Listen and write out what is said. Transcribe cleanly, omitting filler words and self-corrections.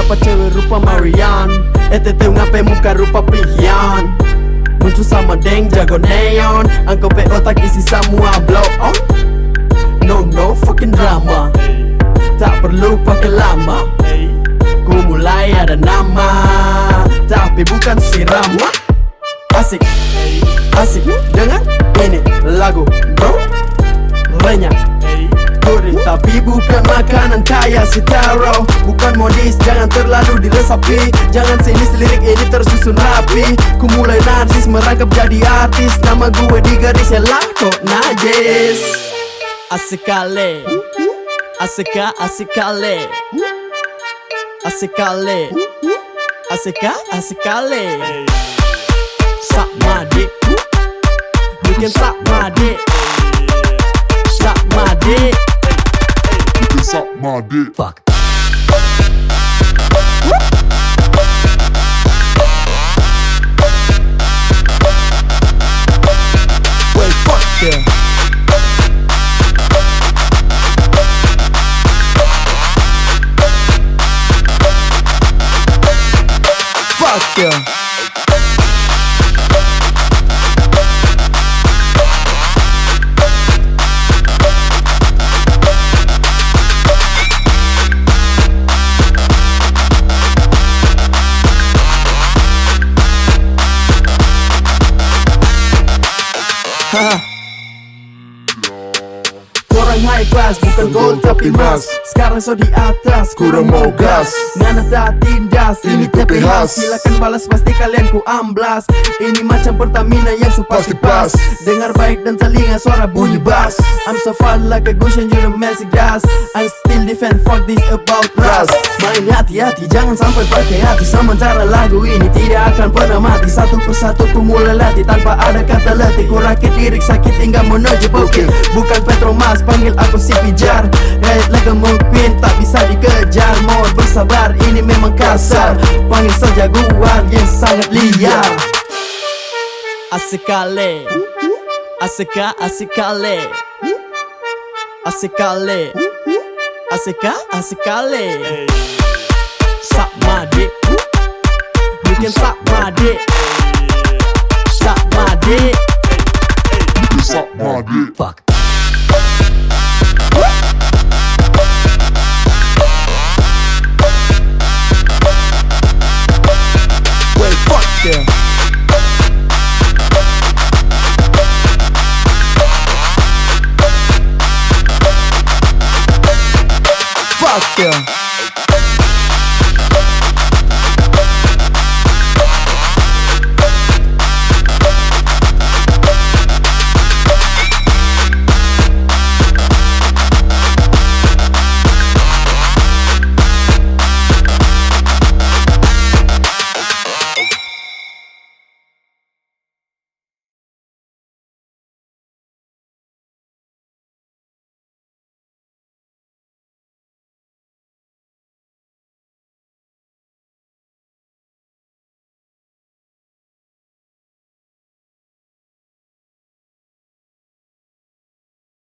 Beberapa cewek rupa Marian, ETT ngapain muka rupa pihian. Muncul sama deng jago neon, angkau pe otak isi semua blow on. No fucking drama, tak perlu pakai lama. Ku mulai ada nama, tapi bukan si Rama. Asik, asik, dengar ini lagu bro. Renyah, gurih tapi bukan makanan kaya si taro. Bukan modis, jangan terlalu diresapi. Jangan sinis lirik ini tersusun rapi. Ku mulai narsis merangkap jadi artis. Nama gue di garis ya lah kok najis. Asik kali, asika, asik kali, asik kali, asika, asik kali. Sama dik, bikin sama dik, sama dik, bikin sama dik. fuck. Well, fuck yeah. Fuck yeah. Orang high class bukan gold tapi emas. Sekarang so di atas, kurang mau gas. Ngana tak tindas, ini tepe khas. Silakan balas pasti kalian ku amblas. Ini macam Pertamina yang pasti pas. Dengar baik dan telinga suara bunyi bass. I'm so fun like a Gushan you the messy gas. I'm still defend, fuck this about ras. Main hati-hati, jangan sampai pakai hati. Sementara lagu ini tidak akan pernah mati. Satu persatu ku mulai latih tanpa ada kata letih. Ku rakit lirik sakit hingga menuju bukit. Bukan Petromas, panggil aku si pijar. Head like a mungkin tak bisa dikejar. Mohon bersabar, ini memang kasar. Panggil saja guar yang sangat liar. Asik kali, asika, asik kali, asik kali, asika, asik kali. Sama dik, bikin sama dik, sama dik, Bikin sama dik. fuck. Well, fuck yeah. Fuck yeah.